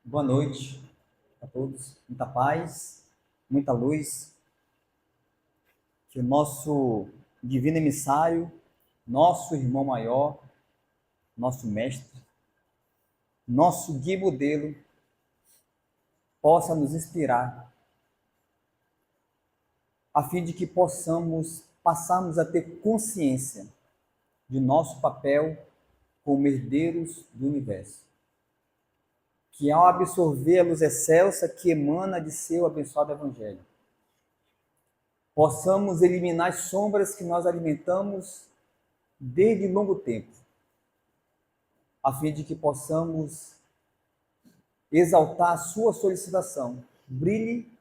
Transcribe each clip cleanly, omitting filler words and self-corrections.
Boa noite a todos. Muita paz, muita luz. Que o nosso divino emissário, nosso irmão maior, nosso mestre, nosso guia e modelo, possa nos inspirar, a fim de que possamos passarmos a ter consciência de nosso papel como herdeiros do universo. Que ao absorver a luz excelsa que emana de seu abençoado Evangelho, possamos eliminar as sombras que nós alimentamos desde longo tempo, a fim de que possamos exaltar a sua solicitação. Brilhe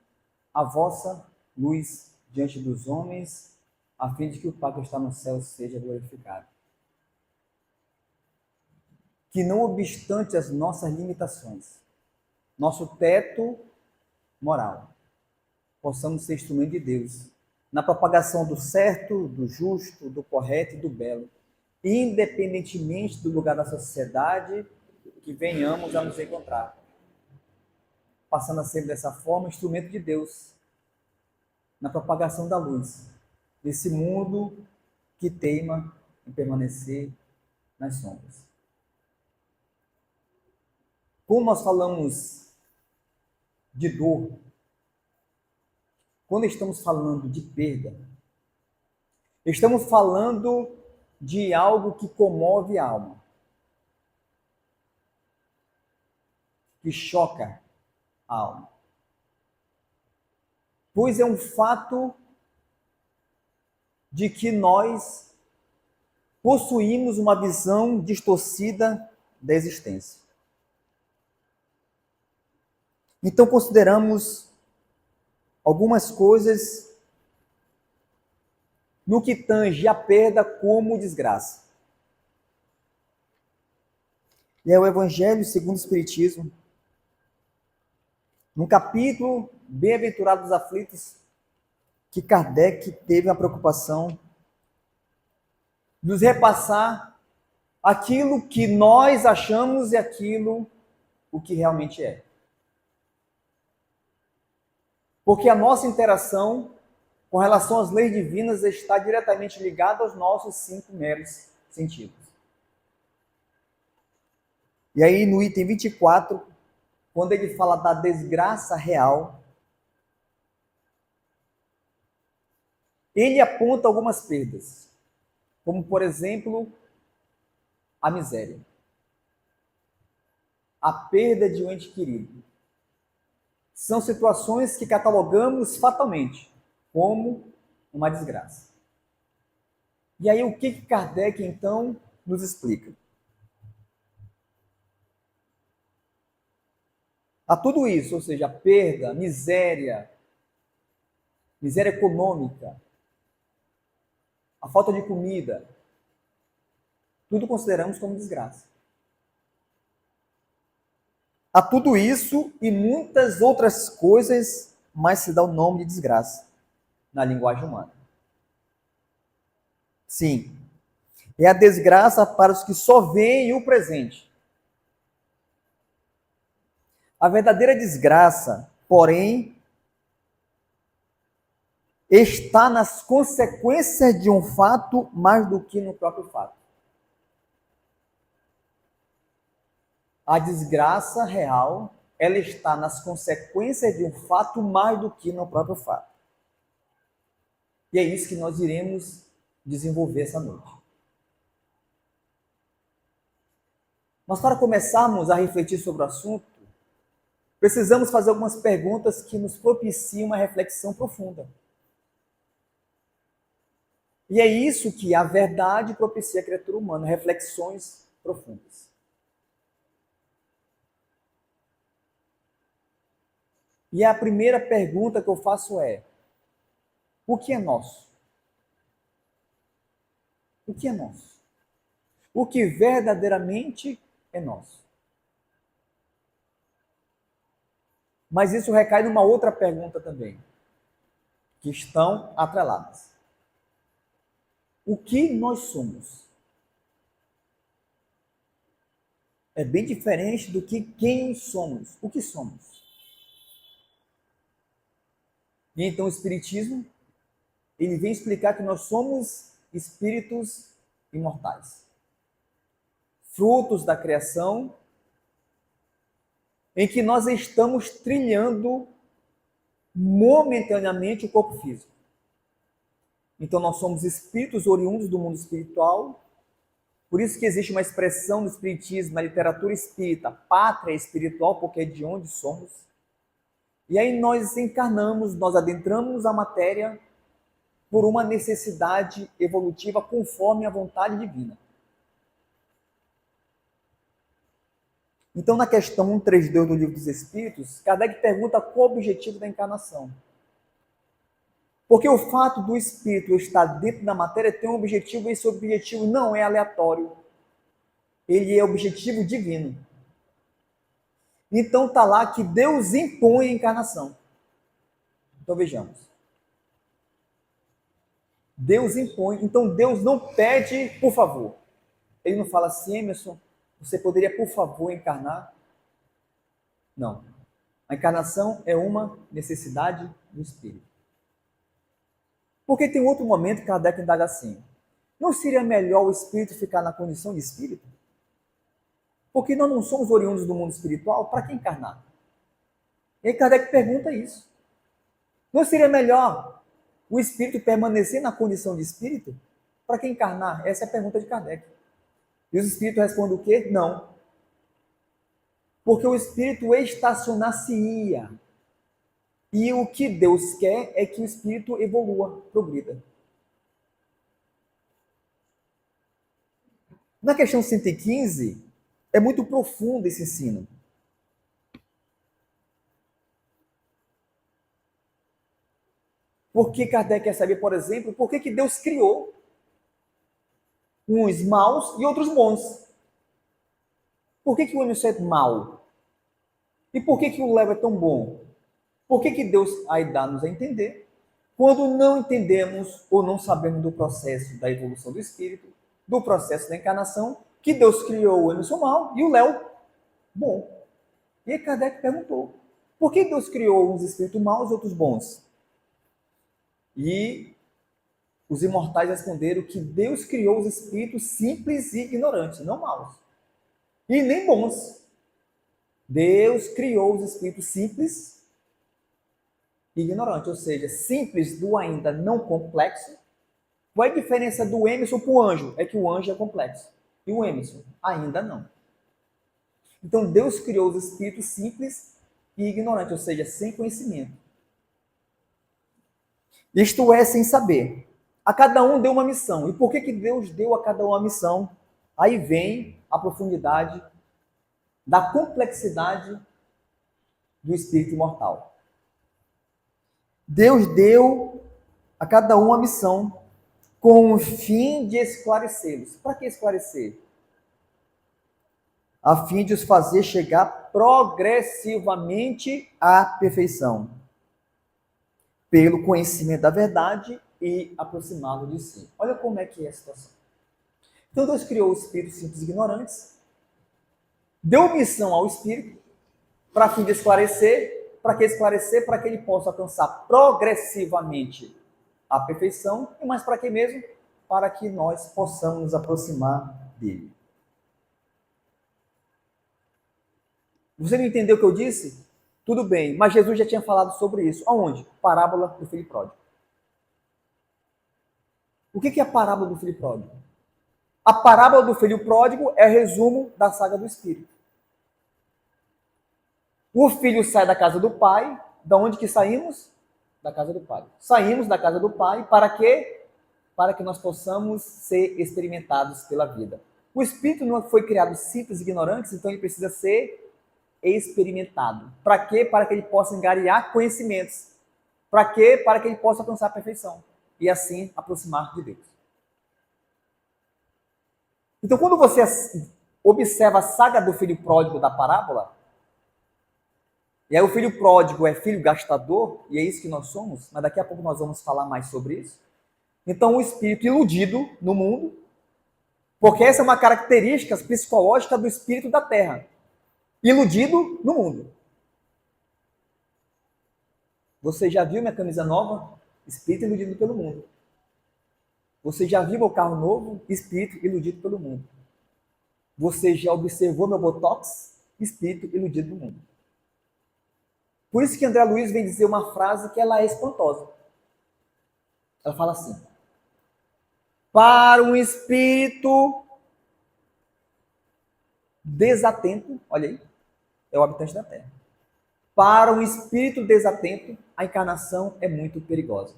a vossa luz diante dos homens, a fim de que o Pai que está no céu seja glorificado. Que não obstante as nossas limitações, nosso teto moral, possamos ser instrumento de Deus na propagação do certo, do justo, do correto e do belo, independentemente do lugar da sociedade que venhamos a nos encontrar. Passando a ser dessa forma instrumento de Deus na propagação da luz, nesse mundo que teima em permanecer nas sombras. Quando nós falamos de dor, quando estamos falando de perda, estamos falando de algo que comove a alma, que choca a alma. Pois é um fato de que nós possuímos uma visão distorcida da existência. Então consideramos algumas coisas no que tange a perda como desgraça. E é o Evangelho segundo o Espiritismo, no capítulo Bem-aventurados os aflitos, que Kardec teve a preocupação de nos repassar aquilo que nós achamos e aquilo o que realmente é. Porque a nossa interação com relação às leis divinas está diretamente ligada aos nossos 5 meros sentidos. E aí no item 24, quando ele fala da desgraça real, ele aponta algumas perdas, como por exemplo, a miséria, a perda de um ente querido. São situações que catalogamos fatalmente como uma desgraça. E aí o que Kardec então nos explica? A tudo isso, ou seja, a perda, miséria econômica, a falta de comida, tudo consideramos como desgraça. A tudo isso e muitas outras coisas, mas se dá o nome de desgraça na linguagem humana. Sim, é a desgraça para os que só veem o presente. A verdadeira desgraça, porém, está nas consequências de um fato mais do que no próprio fato. A desgraça real, ela está nas consequências de um fato mais do que no próprio fato. E é isso que nós iremos desenvolver essa noite. Mas para começarmos a refletir sobre o assunto, precisamos fazer algumas perguntas que nos propiciam uma reflexão profunda. E é isso que a verdade propicia à criatura humana, reflexões profundas. E a primeira pergunta que eu faço é: o que é nosso? O que é nosso? O que verdadeiramente é nosso? Mas isso recai numa outra pergunta também, que estão atreladas. O que nós somos? É bem diferente do que quem somos, o que somos. E então o Espiritismo, ele vem explicar que nós somos espíritos imortais. Frutos da criação, em que nós estamos trilhando momentaneamente o corpo físico. Então nós somos espíritos oriundos do mundo espiritual. Por isso que existe uma expressão no Espiritismo, na literatura espírita, pátria espiritual, porque é de onde somos. E aí nós encarnamos, nós adentramos a matéria por uma necessidade evolutiva conforme a vontade divina. Então, na questão 132 do Livro dos Espíritos, Kardec pergunta qual o objetivo da encarnação. Porque o fato do espírito estar dentro da matéria tem um objetivo, e esse objetivo não é aleatório. Ele é objetivo divino. Então está lá que Deus impõe a encarnação. Então vejamos. Deus impõe, então Deus não pede por favor. Ele não fala assim, Emerson, você poderia por favor encarnar? Não. A encarnação é uma necessidade do espírito. Porque tem outro momento que Kardec indaga assim, não seria melhor o espírito ficar na condição de espírito? Porque nós não somos oriundos do mundo espiritual, para que encarnar? E aí Kardec pergunta isso. Não seria melhor o espírito permanecer na condição de espírito? Para que encarnar? Essa é a pergunta de Kardec. E os espíritos respondem o quê? Não. Porque o espírito estacionar-se-ia. E o que Deus quer é que o espírito evolua, progrida. Na questão 115, é muito profundo esse ensino. Porque Kardec quer saber, por exemplo, por que Deus criou uns maus e outros bons. Por que o Emerson é mau? E por que o Léo é tão bom? Por que Deus aí dá-nos a entender? Quando não entendemos ou não sabemos do processo da evolução do espírito, do processo da encarnação, que Deus criou o Emerson mau e o Léo bom. E aí Kardec perguntou, por que Deus criou uns espíritos maus e outros bons? E os imortais responderam que Deus criou os espíritos simples e ignorantes, não maus. E nem bons. Deus criou os espíritos simples e ignorantes, ou seja, simples do ainda não complexo. Qual é a diferença do Emerson para o anjo? É que o anjo é complexo e o Emerson ainda não. Então Deus criou os espíritos simples e ignorantes, ou seja, sem conhecimento. Isto é, sem saber. A cada um deu uma missão. E por que Deus deu a cada um uma missão? Aí vem a profundidade da complexidade do espírito imortal. Deus deu a cada um uma missão com o fim de esclarecê-los. Para que esclarecer? A fim de os fazer chegar progressivamente à perfeição, pelo conhecimento da verdade e aproximá-lo de si. Olha como é que é a situação. Então Deus criou os espíritos simples e ignorantes, deu missão ao espírito, para fim de esclarecer, para que esclarecer? Para que ele possa alcançar progressivamente a perfeição, e mais para que mesmo? Para que nós possamos nos aproximar dele. Você não entendeu o que eu disse? Tudo bem, mas Jesus já tinha falado sobre isso. Aonde? Parábola do filho pródigo. O que é a parábola do filho pródigo? A parábola do filho pródigo é o resumo da saga do Espírito. O filho sai da casa do pai. Da onde que saímos? Da casa do pai. Saímos da casa do pai para quê? Para que nós possamos ser experimentados pela vida. O Espírito não foi criado simples e ignorantes, então ele precisa ser experimentado. Para quê? Para que ele possa angariar conhecimentos. Para quê? Para que ele possa alcançar a perfeição. E assim aproximar de Deus. Então, quando você observa a saga do filho pródigo da parábola, e aí o filho pródigo é filho gastador, e é isso que nós somos, mas daqui a pouco nós vamos falar mais sobre isso. Então, o espírito iludido no mundo, Porque essa é uma característica psicológica do espírito da Terra, iludido no mundo. Você já viu minha camisa nova? Espírito iludido pelo mundo. Você já viu meu carro novo? Espírito iludido pelo mundo. Você já observou meu botox? Espírito iludido do mundo. Por isso que André Luiz vem dizer uma frase que ela é espantosa. Ela fala assim: para um espírito desatento, olha aí, é o habitante da Terra. Para um espírito desatento, a encarnação é muito perigosa.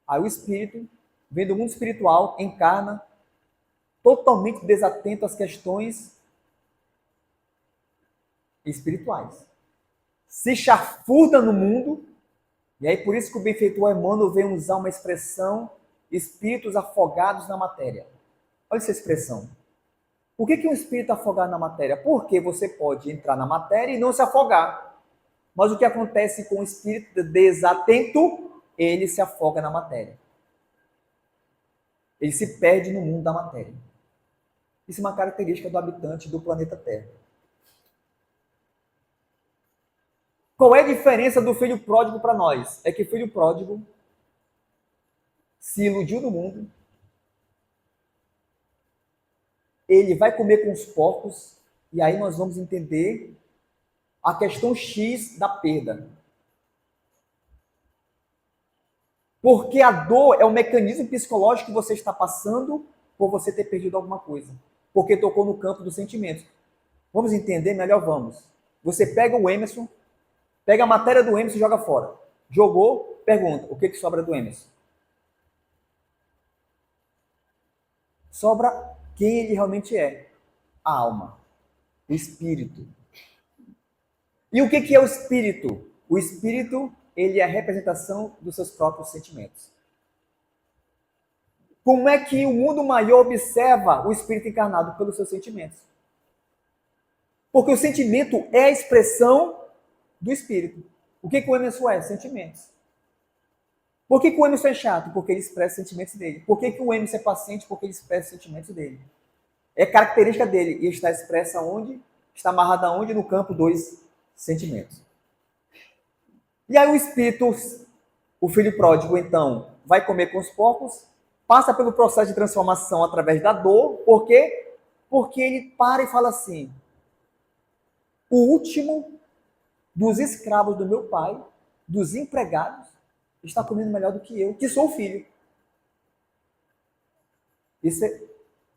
Aí o espírito, vem do mundo espiritual, encarna totalmente desatento às questões espirituais. Se chafurda no mundo, e aí por isso que o benfeitor Emmanuel vem usar uma expressão, espíritos afogados na matéria. Olha essa expressão. Por que um espírito afogado na matéria? Porque você pode entrar na matéria e não se afogar. Mas o que acontece com o espírito desatento? Ele se afoga na matéria. Ele se perde no mundo da matéria. Isso é uma característica do habitante do planeta Terra. Qual é a diferença do filho pródigo para nós? É que o filho pródigo se iludiu no mundo, ele vai comer com os porcos, e aí nós vamos entender a questão X da perda. Porque a dor é um mecanismo psicológico que você está passando por você ter perdido alguma coisa. Porque tocou no campo dos sentimentos. Vamos entender melhor? Vamos. Você pega o Emerson, pega a matéria do Emerson e joga fora. Jogou, pergunta, o que sobra do Emerson? Sobra quem ele realmente é. A alma. O espírito. E o que é o espírito? O espírito, ele é a representação dos seus próprios sentimentos. Como é que o mundo maior observa o espírito encarnado? Pelos seus sentimentos. Porque o sentimento é a expressão do espírito. O que o Emerson é? Sentimentos. Por que o Emerson é chato? Porque ele expressa os sentimentos dele. Por que o Emerson é paciente? Porque ele expressa os sentimentos dele. É característica dele. E está expressa onde? Está amarrada onde? No campo dos sentimentos. E aí o espírito, o filho pródigo, então, vai comer com os porcos, passa pelo processo de transformação através da dor. Por quê? Porque ele para e fala assim: o último dos escravos do meu pai, dos empregados, está comendo melhor do que eu, que sou o filho. Isso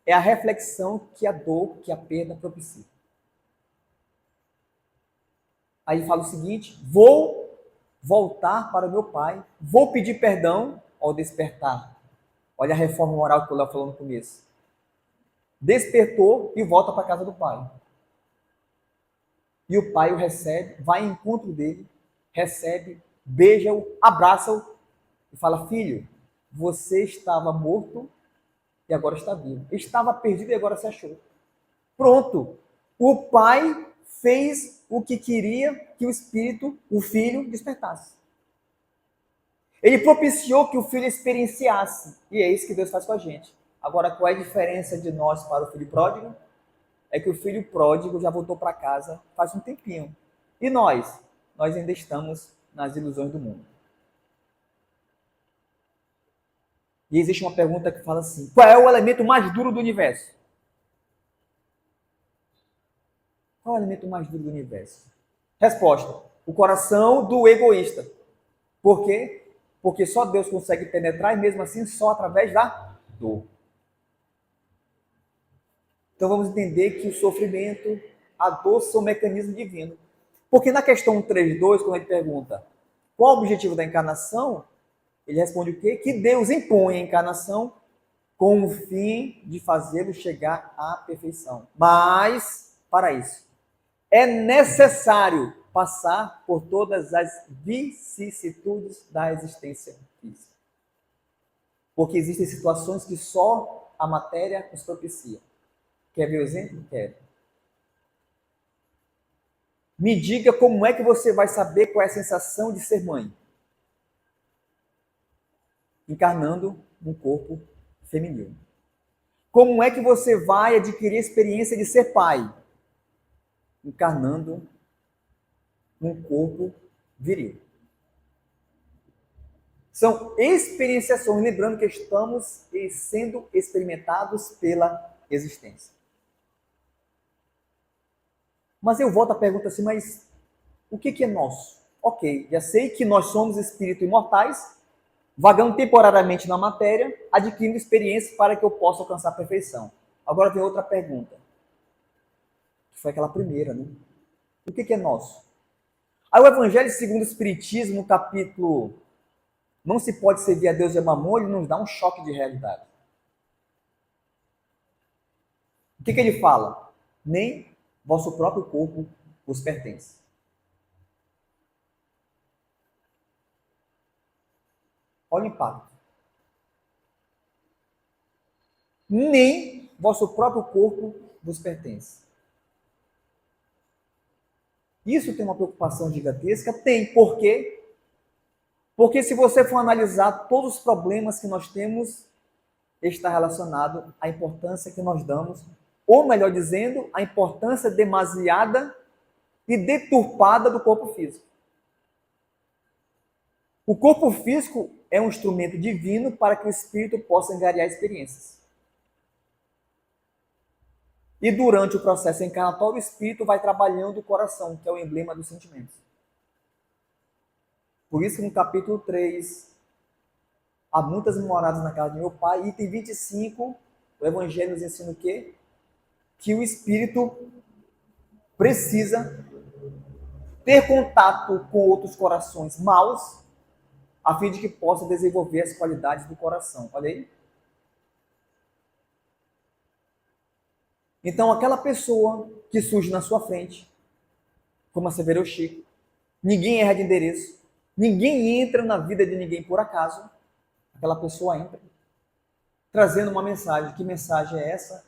é a reflexão que a dor, que a perda propicia. Aí ele fala o seguinte: vou voltar para o meu pai, vou pedir perdão ao despertar. Olha a reforma moral que o Léo falou no começo. Despertou e volta para a casa do pai. E o pai o recebe, vai em encontro dele, recebe, beija-o, abraça-o e fala: filho, você estava morto e agora está vivo. Estava perdido e agora se achou. Pronto. O pai fez o que queria que o espírito, o filho, despertasse. Ele propiciou que o filho experienciasse. E é isso que Deus faz com a gente. Agora, qual é a diferença de nós para o filho pródigo? É que o filho pródigo já voltou para casa faz um tempinho. E nós? Nós ainda estamos nas ilusões do mundo. E existe uma pergunta que fala assim: qual é o elemento mais duro do universo? Qual é o elemento mais duro do universo? Resposta: o coração do egoísta. Por quê? Porque só Deus consegue penetrar e mesmo assim só através da dor. Então vamos entender que o sofrimento, a dor são um mecanismo divino. Porque na questão 3.2, quando ele pergunta qual o objetivo da encarnação, ele responde o quê? Que Deus impõe a encarnação com o fim de fazê-lo chegar à perfeição. Mas, para isso, é necessário passar por todas as vicissitudes da existência física. Porque existem situações que só a matéria nos propicia. Quer ver o exemplo? Quero. Me diga como é que você vai saber qual é a sensação de ser mãe. Encarnando num corpo feminino. Como é que você vai adquirir a experiência de ser pai? Encarnando num corpo viril. São experienciações, lembrando que estamos sendo experimentados pela existência. Mas eu volto à pergunta assim, mas o que é nosso? Ok, já sei que nós somos espíritos imortais, vagando temporariamente na matéria, adquirindo experiência para que eu possa alcançar a perfeição. Agora vem outra pergunta, que foi aquela primeira, né? O que é nosso? Aí o Evangelho segundo o Espiritismo, no capítulo Não se pode servir a Deus e a Mamon, ele nos dá um choque de realidade. O que ele fala? Nem vosso próprio corpo vos pertence. Olha o impacto. Nem vosso próprio corpo vos pertence. Isso tem uma preocupação gigantesca? Tem. Por quê? Porque se você for analisar todos os problemas que nós temos, está relacionado à importância que nós damos, ou melhor dizendo, à importância demasiada e deturpada do corpo físico. O corpo físico é um instrumento divino para que o espírito possa angariar experiências. E durante o processo encarnatório, o espírito vai trabalhando o coração, que é o emblema dos sentimentos. Por isso, no capítulo 3, há muitas moradas na casa de meu pai, item 25, o Evangelho nos ensina o quê? Que o espírito precisa ter contato com outros corações maus, a fim de que possa desenvolver as qualidades do coração. Olha aí. Então, aquela pessoa que surge na sua frente, como a Severo Chico, ninguém erra de endereço, ninguém entra na vida de ninguém por acaso, aquela pessoa entra trazendo uma mensagem. Que mensagem é essa?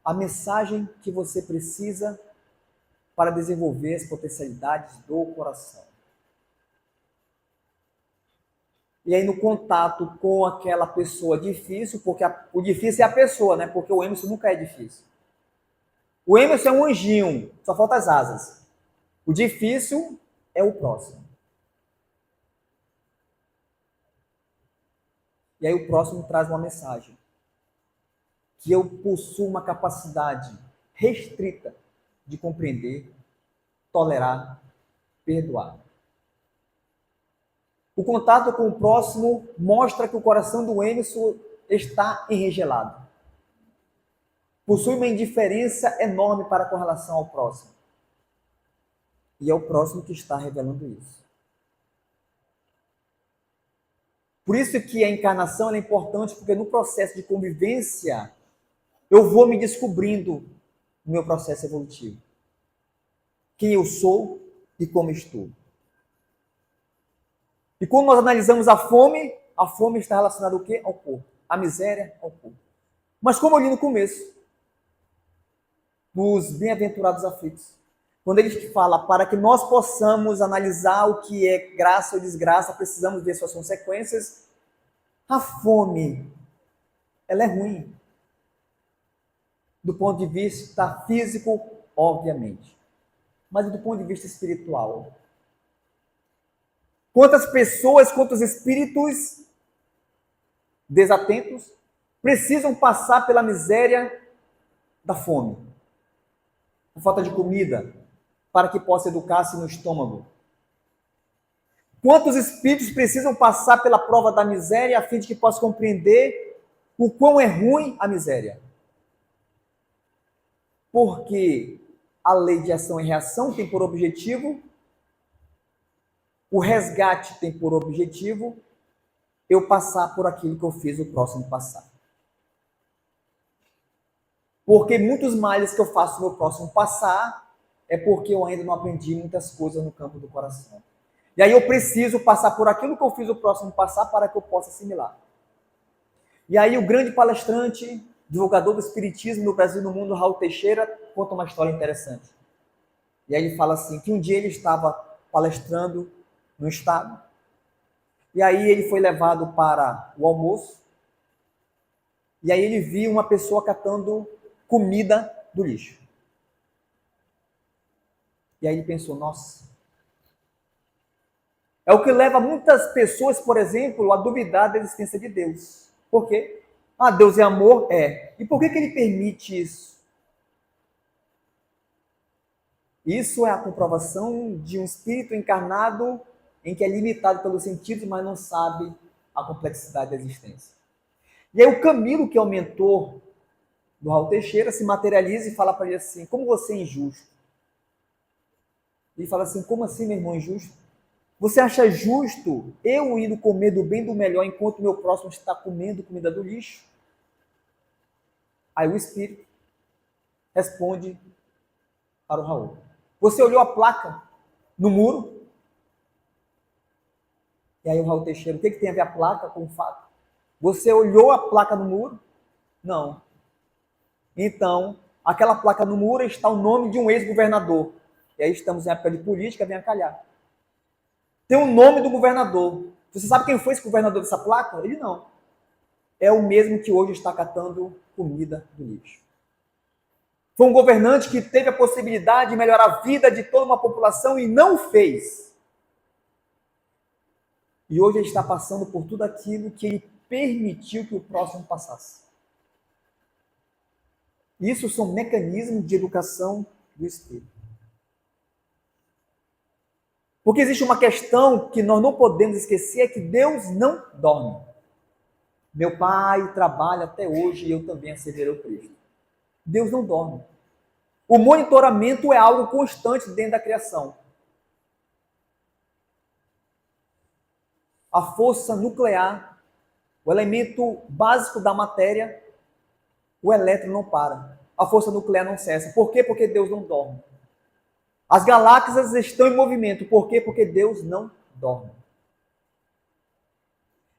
A mensagem que você precisa para desenvolver as potencialidades do coração. E aí, no contato com aquela pessoa difícil, porque o difícil é a pessoa, né? Porque o Emerson nunca é difícil. O Emerson é um anjinho, só falta as asas. O difícil é o próximo. E aí o próximo traz uma mensagem. Que eu possuo uma capacidade restrita de compreender, tolerar, perdoar. O contato com o próximo mostra que o coração do Emerson está enregelado. Possui uma indiferença enorme para com relação ao próximo. E é o próximo que está revelando isso. Por isso que a encarnação é importante, porque no processo de convivência, eu vou me descobrindo no meu processo evolutivo. Quem eu sou e como estou. E quando nós analisamos a fome está relacionada ao quê? Ao corpo. A miséria ao corpo. Mas como eu li no começo, dos bem-aventurados aflitos, quando ele fala para que nós possamos analisar o que é graça ou desgraça, precisamos ver suas consequências. A fome, ela é ruim. Do ponto de vista físico, obviamente. Mas do ponto de vista espiritual. Quantas pessoas, quantos espíritos desatentos precisam passar pela miséria da fome, a falta de comida, para que possa educar-se no estômago. Quantos espíritos precisam passar pela prova da miséria a fim de que possa compreender o quão é ruim a miséria? Porque a lei de ação e reação tem por objetivo, o resgate tem por objetivo eu passar por aquilo que eu fiz o próximo passar. Porque muitos males que eu faço no meu próximo passar é porque eu ainda não aprendi muitas coisas no campo do coração. E aí eu preciso passar por aquilo que eu fiz o próximo passar para que eu possa assimilar. E aí o grande palestrante, divulgador do espiritismo no Brasil e no mundo, Raul Teixeira, conta uma história interessante. E aí ele fala assim, que um dia ele estava palestrando no estado, e aí ele foi levado para o almoço, E aí ele viu uma pessoa catando comida do lixo. E aí ele pensou, nossa. É o que leva muitas pessoas, por exemplo, a duvidar da existência de Deus. Por quê? Ah, Deus é amor? É. E por que ele permite isso? Isso é a comprovação de um espírito encarnado em que é limitado pelos sentidos, mas não sabe a complexidade da existência. E aí o Camilo, que é o mentor do Raul Teixeira, se materializa e fala para ele assim, como você é injusto? Ele fala assim, como assim, meu irmão, injusto? Você acha justo eu indo comer do bem do melhor enquanto meu próximo está comendo comida do lixo? Aí o espírito responde para o Raul. Você olhou a placa no muro? E aí o Raul Teixeira, o que tem a ver a placa com o fato? Você olhou a placa no muro? Não. Então, aquela placa no muro está o nome de um ex-governador. E aí estamos em época de política, venha calhar. Tem o nome do governador. Você sabe quem foi esse governador dessa placa? Ele não. É o mesmo que hoje está catando comida do lixo. Foi um governante que teve a possibilidade de melhorar a vida de toda uma população e não fez. E hoje ele está passando por tudo aquilo que ele permitiu que o próximo passasse. Isso são mecanismos de educação do espírito. Porque existe uma questão que nós não podemos esquecer, é que Deus não dorme. Meu pai trabalha até hoje e eu também acelerei o Cristo. Deus não dorme. O monitoramento é algo constante dentro da criação. A força nuclear, o elemento básico da matéria, o elétron não para. A força nuclear não cessa. Por quê? Porque Deus não dorme. As galáxias estão em movimento. Por quê? Porque Deus não dorme.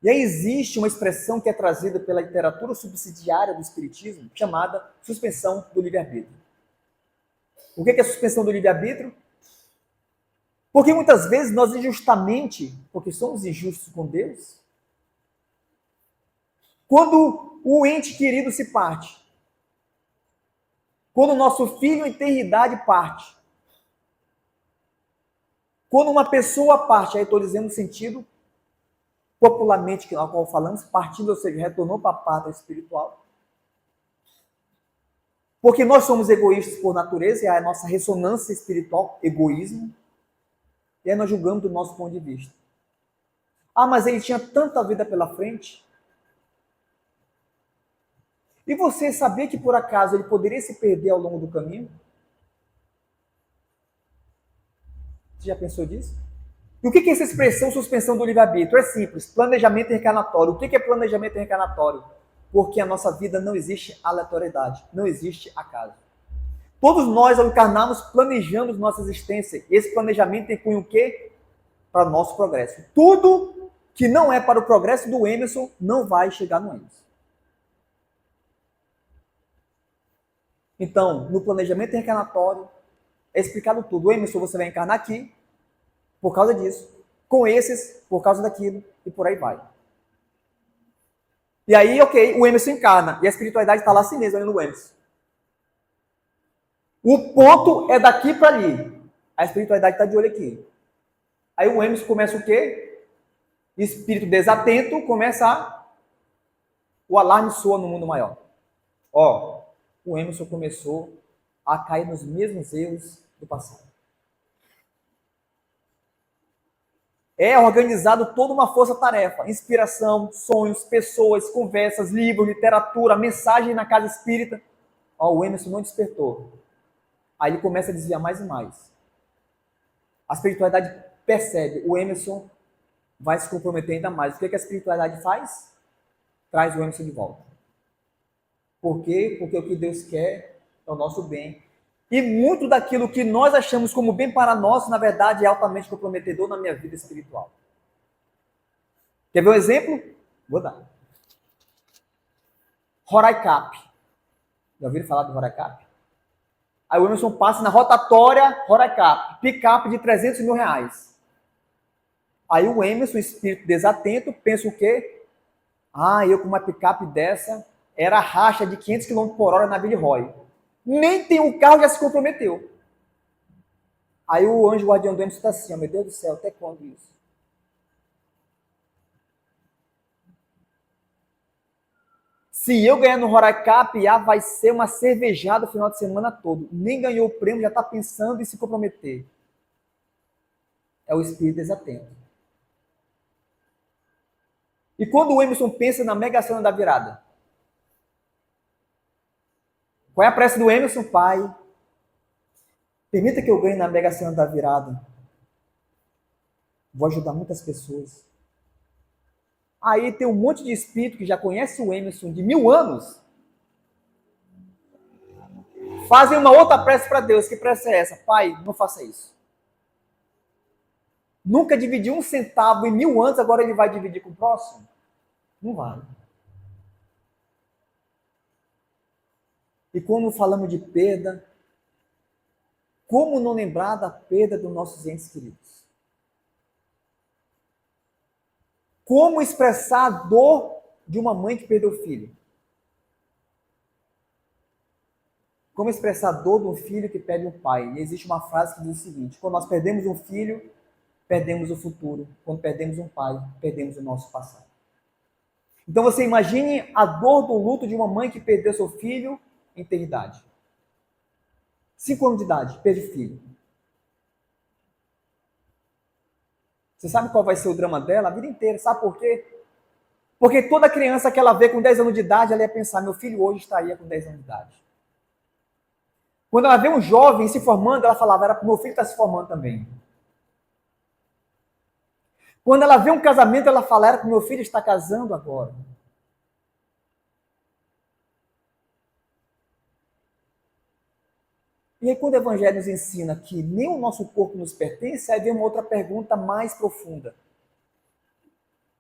E aí existe uma expressão que é trazida pela literatura subsidiária do Espiritismo, chamada suspensão do livre-arbítrio. O que é a suspensão do livre-arbítrio? Porque muitas vezes nós injustamente, porque somos injustos com Deus, quando o ente querido se parte, quando o nosso filho em eternidade parte, quando uma pessoa parte, aí estou dizendo no sentido popularmente que nós falamos, partindo, ou seja, retornou para a pátria espiritual. Porque nós somos egoístas por natureza, e a nossa ressonância espiritual, egoísmo, e aí nós julgamos do nosso ponto de vista. Ah, mas ele tinha tanta vida pela frente. E você sabia que por acaso ele poderia se perder ao longo do caminho? Você já pensou disso? E o que é essa expressão suspensão do livre-arbítrio? É simples, planejamento reencarnatório. O que é planejamento reencarnatório? Porque a nossa vida não existe aleatoriedade, não existe acaso. Todos nós, ao encarnarmos, planejamos nossa existência. Esse planejamento tem cunho o quê? Para o nosso progresso. Tudo que não é para o progresso do Emerson não vai chegar no Emerson. Então, no planejamento reencarnatório, é explicado tudo. O Emerson, você vai encarnar aqui, por causa disso. Com esses, por causa daquilo, e por aí vai. E aí, ok, o Emerson encarna, e a espiritualidade está lá assim mesmo, olhando o Emerson. O ponto é daqui para ali. A espiritualidade está de olho aqui. Aí o Emerson começa o quê? Espírito desatento começa o alarme soa no mundo maior. Ó, o Emerson começou a cair nos mesmos erros do passado. É organizado toda uma força-tarefa, inspiração, sonhos, pessoas, conversas, livros, literatura, mensagem na casa espírita. Ó, o Emerson não despertou. Aí ele começa a desviar mais e mais. A espiritualidade percebe, o Emerson vai se comprometer ainda mais. O que a espiritualidade faz? Traz o Emerson de volta. Por quê? Porque o que Deus quer é o nosso bem. E muito daquilo que nós achamos como bem para nós, na verdade, é altamente comprometedor na minha vida espiritual. Quer ver um exemplo? Vou dar. Roraicap. Já ouviram falar do Roraicap? Aí o Emerson passa na rotatória Roraicap, picape de 300 mil reais. Aí o Emerson, espírito desatento, pensa o quê? Ah, eu com uma picape dessa, era a racha de 500 km por hora na Villeroy. Nem tem um carro, já se comprometeu. Aí o anjo guardião do Emerson está assim, meu Deus do céu, até quando isso? Se eu ganhar no Roraicap, vai ser uma cervejada o final de semana todo. Nem ganhou o prêmio, já está pensando em se comprometer. É o espírito desatento. E quando o Emerson pensa na Mega Sena da virada? Qual é a prece do Emerson? Pai, permita que eu ganhe na Mega Sena da virada. Vou ajudar muitas pessoas. Aí tem um monte de espírito que já conhece o Emerson de 1000 anos. Fazem uma outra prece para Deus. Que prece é essa? Pai, não faça isso. Nunca dividiu um centavo em 1000 anos, agora ele vai dividir com o próximo? Não vai. E quando falamos de perda, como não lembrar da perda dos nossos entes queridos? Como expressar a dor de uma mãe que perdeu o filho? Como expressar a dor de um filho que perde um pai? E existe uma frase que diz o seguinte: quando nós perdemos um filho, perdemos o futuro. Quando perdemos um pai, perdemos o nosso passado. Então você imagine a dor do luto de uma mãe que perdeu seu filho em eternidade. 5 anos de idade, perde o filho. Você sabe qual vai ser o drama dela a vida inteira? Sabe por quê? Porque toda criança que ela vê com 10 anos de idade, ela ia pensar, meu filho hoje estaria com 10 anos de idade. Quando ela vê um jovem se formando, ela falava, meu filho está se formando também. Quando ela vê um casamento, ela fala, era que meu filho está casando agora. E aí, quando o Evangelho nos ensina que nem o nosso corpo nos pertence, aí vem uma outra pergunta mais profunda.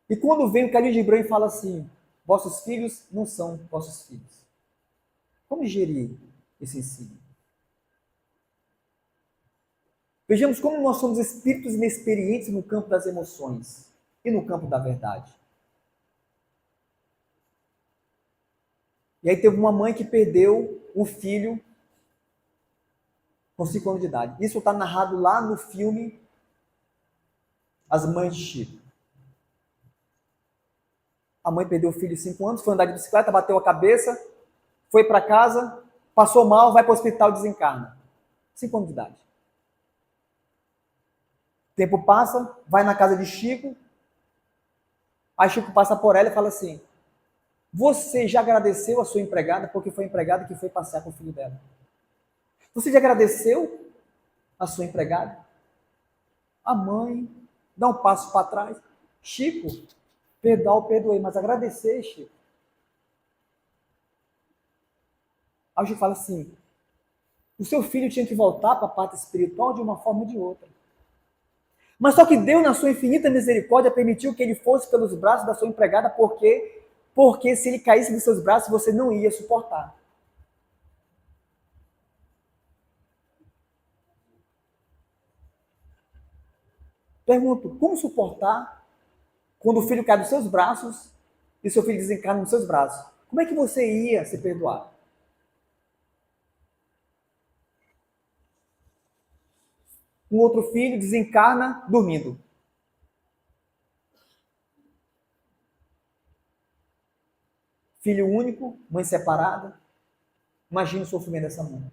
E quando vem o Khalil Gibran e fala assim, vossos filhos não são vossos filhos. Como gerir esse ensino? Vejamos como nós somos espíritos inexperientes no campo das emoções e no campo da verdade. E aí teve uma mãe que perdeu o filho com 5 anos de idade. Isso está narrado lá no filme As Mães de Chico. A mãe perdeu o filho de 5 anos, foi andar de bicicleta, bateu a cabeça, foi para casa, passou mal, vai para o hospital e desencarna. 5 anos de idade. O tempo passa, vai na casa de Chico, aí Chico passa por ela e fala assim, você já agradeceu a sua empregada porque foi a empregada que foi passear com o filho dela? Você já agradeceu a sua empregada? A mãe dá um passo para trás. Chico, perdoei, mas agradecer, Chico. Aí o Chico fala assim, o seu filho tinha que voltar para a parte espiritual de uma forma ou de outra. Mas só que Deus, na sua infinita misericórdia, permitiu que ele fosse pelos braços da sua empregada, porque se ele caísse dos seus braços, você não ia suportar. Pergunto, como suportar quando o filho cai dos seus braços e seu filho desencarna nos seus braços? Como é que você ia se perdoar? Um outro filho desencarna dormindo. Filho único, mãe separada. Imagina o sofrimento dessa mãe.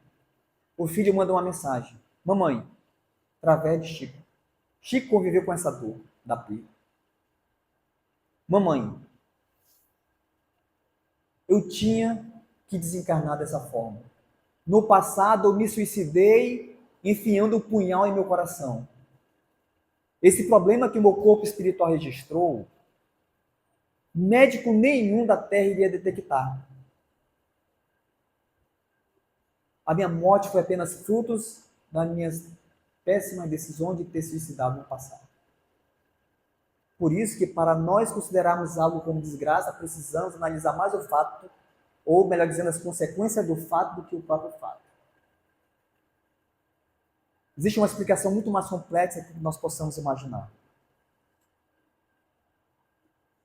O filho manda uma mensagem. Mamãe, através de Chico. Chico conviveu com essa dor da perda. Mamãe, eu tinha que desencarnar dessa forma. No passado eu me suicidei enfiando o punhal em meu coração. Esse problema que o meu corpo espiritual registrou, médico nenhum da Terra iria detectar. A minha morte foi apenas frutos das minhas péssimas decisões de ter suicidado no passado. Por isso que para nós considerarmos algo como desgraça, precisamos analisar mais o fato, ou melhor dizendo, as consequências do fato do que o próprio fato. Existe uma explicação muito mais complexa que nós possamos imaginar.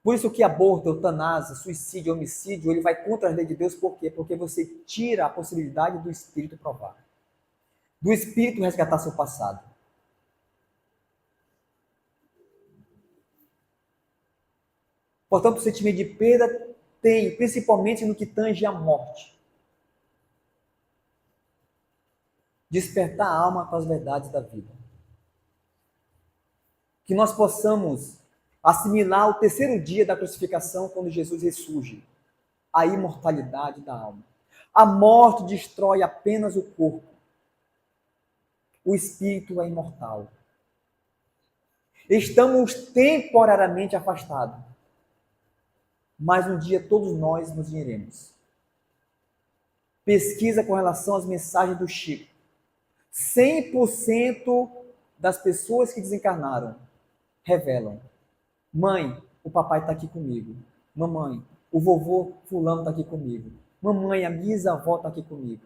Por isso que aborto, eutanásia, suicídio, homicídio, ele vai contra a lei de Deus, por quê? Porque você tira a possibilidade do Espírito provar, do Espírito resgatar seu passado. Portanto, o sentimento de perda tem, principalmente no que tange à morte. Despertar a alma para as verdades da vida. Que nós possamos assimilar o terceiro dia da crucificação, quando Jesus ressurge, a imortalidade da alma. A morte destrói apenas o corpo. O espírito é imortal. Estamos temporariamente afastados, mas um dia todos nós nos iremos. Pesquisa com relação às mensagens do Chico. 100% das pessoas que desencarnaram revelam: mãe, o papai está aqui comigo. Mamãe, o vovô fulano está aqui comigo. Mamãe, a bisavó está aqui comigo.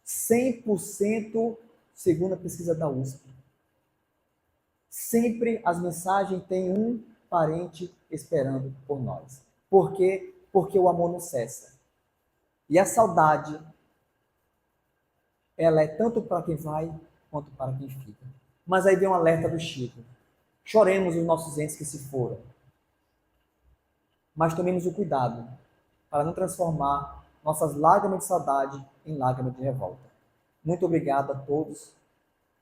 100% segundo a pesquisa da USP. Sempre as mensagens têm um parente esperando por nós. Por quê? Porque o amor não cessa. E a saudade, ela é tanto para quem vai, quanto para quem fica. Mas aí vem um alerta do Chico. Choremos os nossos entes que se foram. Mas tomemos o cuidado para não transformar nossas lágrimas de saudade em lágrimas de revolta. Muito obrigado a todos.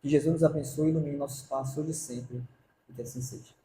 Que Jesus nos abençoe e ilumine nossos passos hoje e sempre. E que assim seja.